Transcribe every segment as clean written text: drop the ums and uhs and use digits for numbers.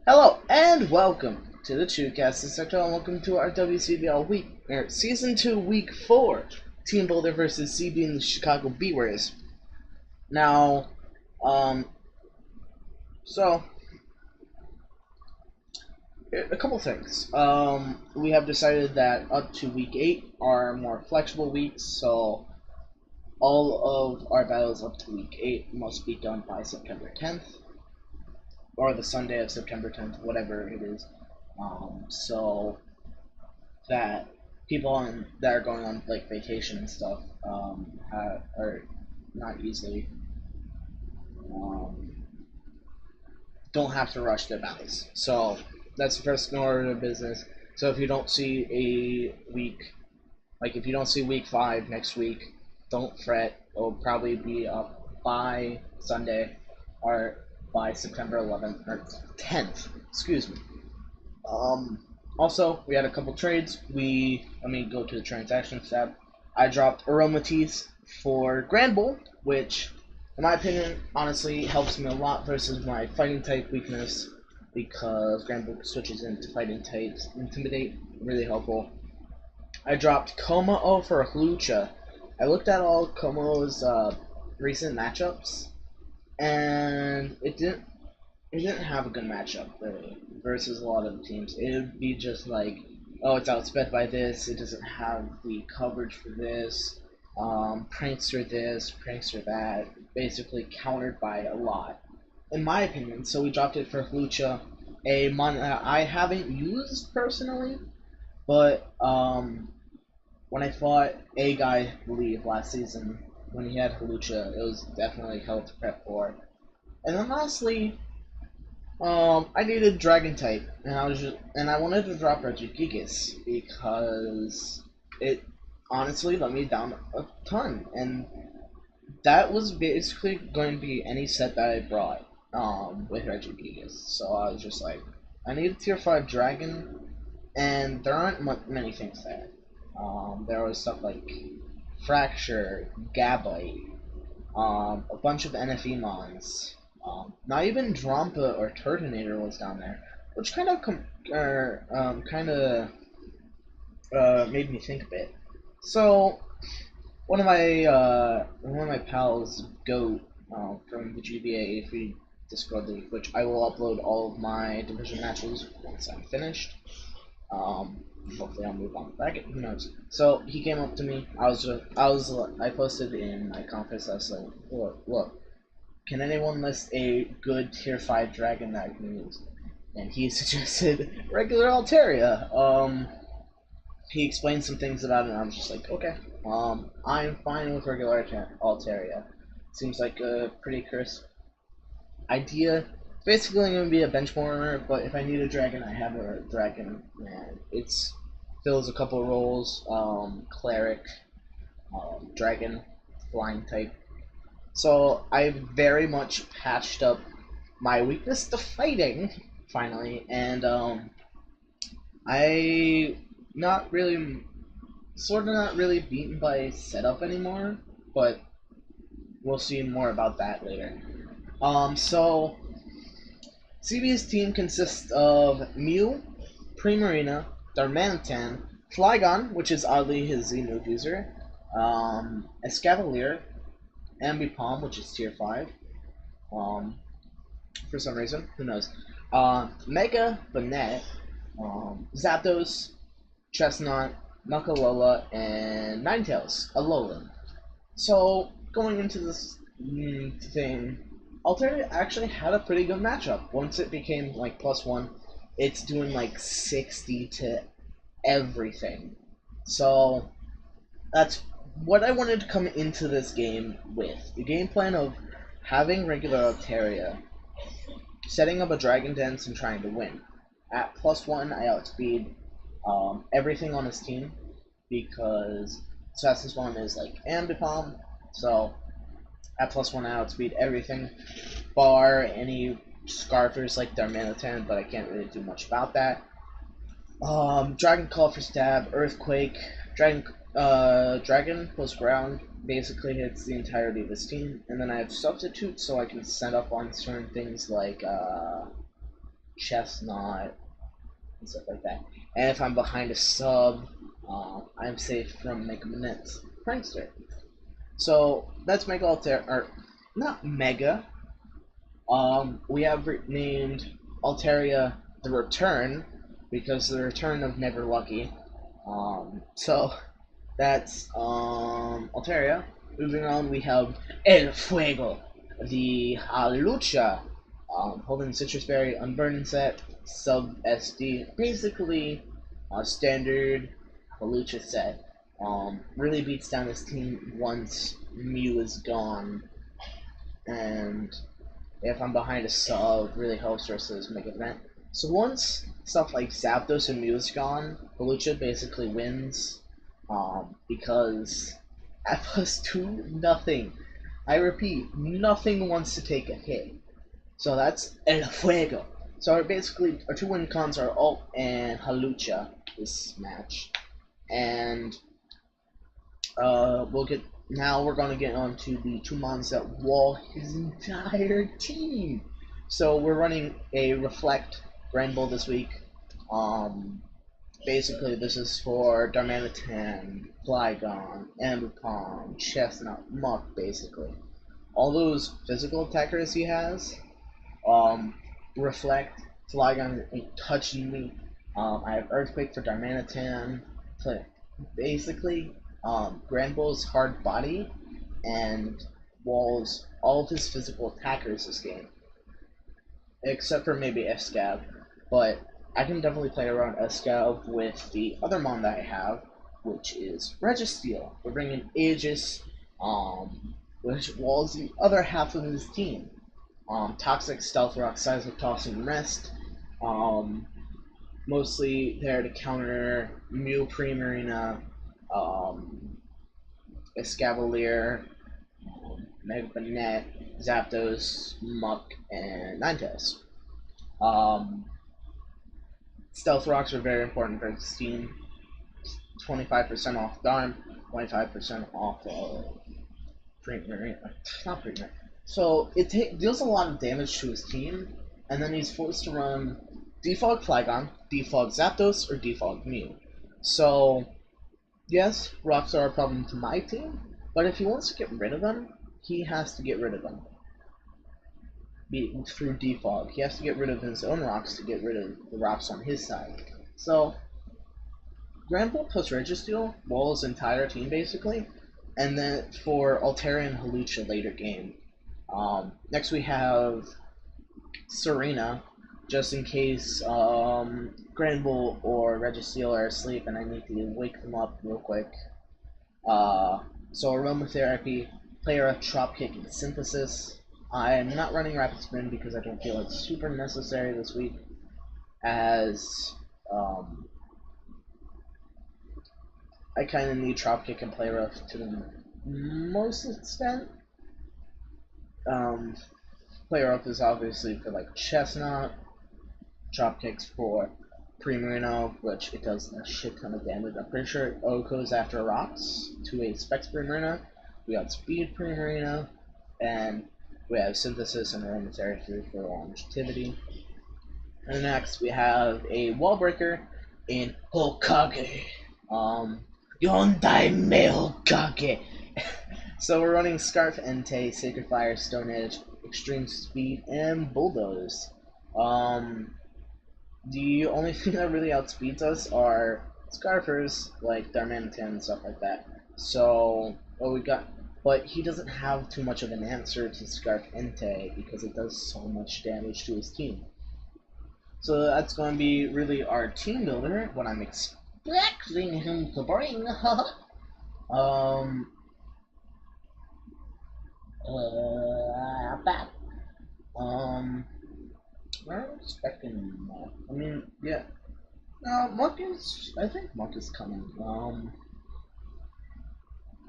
Hello and welcome to the TrueCast sector, and welcome to our WCBL Season 2, Week 4, Teambuilder versus CB and the Chicago Bewears. Now, um, so, a couple things. We have decided that up to Week 8 are more flexible weeks, so all of our battles up to Week 8 must be done by September 10th, or the Sunday of September 10th, whatever it is. So that that are going on like vacation and stuff are not easily um, don't have to rush their battles. So that's the first order of business. So if you don't see a week, like if you don't see week 5 next week, don't fret. It'll probably be up by Sunday or by September 11th or 10th. Excuse me. Also, we had a couple trades. Let me go to the transactions tab. I dropped Aromatisse for Granbull, which, in my opinion, honestly helps me a lot versus my fighting type weakness because Granbull switches into fighting types. Intimidate, really helpful. I dropped Como for Hlucha. I looked at all Como's recent matchups, and it didn't have a good matchup really versus a lot of the teams. It would be just like, oh, it's outsped by this. It doesn't have the coverage for this. Prankster this, prankster that. Basically countered by a lot, in my opinion. So we dropped it for Hlucha, a mon that I haven't used personally, but when I fought a guy, I believe last season when he had Hlucha, it was definitely hell to prep for. And then lastly, I needed Dragon type, and I wanted to drop Regigigas because it honestly let me down a ton, and that was basically going to be any set that I brought with Regigigas. So I was just like, I need a tier 5 Dragon, and there aren't many things there. There was stuff like Fracture, Gabite, a bunch of NFE mons. Not even Drampa or Turtonator was down there, which kind of made me think a bit. So one of my pals, Goat, from the GBA free Discord league, which I will upload all of my division matches once I'm finished. Hopefully I'll move on to bracket. Who knows? So he came up to me. I posted in my conference. I was like, look, can anyone list a good tier 5 dragon that I can use? And he suggested regular Altaria. He explained some things about it, and I was just like, okay. I'm fine with regular Altaria. Seems like a pretty crisp idea. It's basically going to be a bench warmer, but if I need a dragon, I have a dragon, and it's fills a couple roles. Cleric, dragon, flying type. So I very much patched up my weakness to fighting finally, and I not really, sort of not really beaten by setup anymore, but we'll see more about that later. So CB's team consists of Mew, Primarina, Darmanitan, Flygon, which is oddly his Z-move user, Escavalier, Ambipom, which is tier 5, for some reason, who knows, Mega Banette, Zapdos, Chestnut, Knucklelola, and Ninetales, Alolan. So, going into this thing, Altaria actually had a pretty good matchup. Once it became like +1, it's doing like 60 to everything. So, that's what I wanted to come into this game with. The game plan of having regular Altaria, setting up a Dragon Dance, and trying to win. At +1, I outspeed everything on his team because Assassin's one is like Ambipom, so at +1 I outspeed everything, bar any Scarfers like Darmanitan, but I can't really do much about that. Dragon Call for stab, Earthquake, Dragon plus ground basically hits the entirety of his team, and then I have substitute so I can set up on certain things like Chestnut, and stuff like that. And if I'm behind a sub, I'm safe from Mega Manette's Prankster. So that's Mega Altaria, or not Mega. We have named Altaria the Return because the return of Never Lucky. So that's Altaria. Moving on, we have El Fuego, the Halucha, holding Citrus Berry, Unburdened set, sub SD, basically a standard Halucha set. Really beats down his team once Mew is gone, and if I'm behind a sub, really helps versus Mega Event. So once stuff like Zapdos and Mew is gone, Halucha basically wins, because at +2, nothing. I repeat, nothing wants to take a hit. So that's El Fuego. So basically, our 2 win cons are Alt and Halucha this match. And we're gonna get on to the 2 mons that wall his entire team. So we're running a Reflect Grand Bull this week. Basically, this is for Darmanitan, Flygon, Ambipom, Chestnut, Muck, basically. All those physical attackers he has, Reflect, Flygon ain't touching me. I have Earthquake for Darmanitan. Basically, Grand Bull's hard body and walls all of his physical attackers this game. Except for maybe Escab, but I can definitely play around Escab with the other mon that I have, which is Registeel. We're bringing Aegis, which walls the other half of his team. Toxic, Stealth Rock, Seismic Toss, and Rest. Mostly there to counter Mew, Primarina, Escavalier, Mega Banette, Zapdos, Muck, and Ninetales. Stealth Rocks are very important for this team. 25% off Darm, 25% off Primarina. Not Primarina. So it deals a lot of damage to his team, and then he's forced to run Defog Flygon, Defog Zapdos, or Defog Mew. So, yes, rocks are a problem to my team, but if he wants to get rid of them, he has to get rid of them. Through defog. He has to get rid of his own rocks to get rid of the rocks on his side. So, Grand Bull plus Registeel walls entire team basically, and then for Altaria and Halucha later game. Next we have Serena, just in case Grand Bull or Registeel are asleep and I need to wake them up real quick. So Aromatherapy, Player Up, Drop Kick, and Synthesis. I am not running Rapid Spin because I don't feel it's super necessary this week, as I kind of need Drop Kick and Play Rough to the most extent. Play Rough is obviously for like Chestnut, Drop Kicks for Primarina, which it does a shit ton of damage. I'm pretty sure it goes after rocks to a Specs Primarina. We got Speed Primarina, and we have Synthesis and Aromatherapy for longevity. And next we have a Wall Breaker in Hokage. Yondai Me Hokage. So we're running Scarf, Entei, Sacred Fire, Stone Edge, Extreme Speed, and Bulldoze. The only thing that really outspeeds us are Scarfers, like Darmanitan and stuff like that. So, what we got, but he doesn't have too much of an answer to Scarf Entei because it does so much damage to his team. So that's going to be really our team builder, what I'm expecting him to bring. I'm expecting Muck. I mean, yeah. Muck is, I think Muck is coming.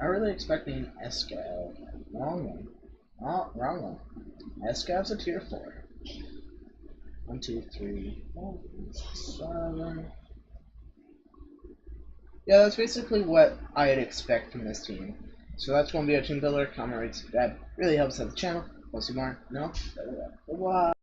I'm really expecting Escav. Wrong one. Oh, wrong one. Escav's a tier 4. 1, 2, 3, 4, 5, 6, 7. Yeah, that's basically what I'd expect from this team. So that's going to be our team builder. Comment rates that really helps out the channel. Want to see more? No? Bye.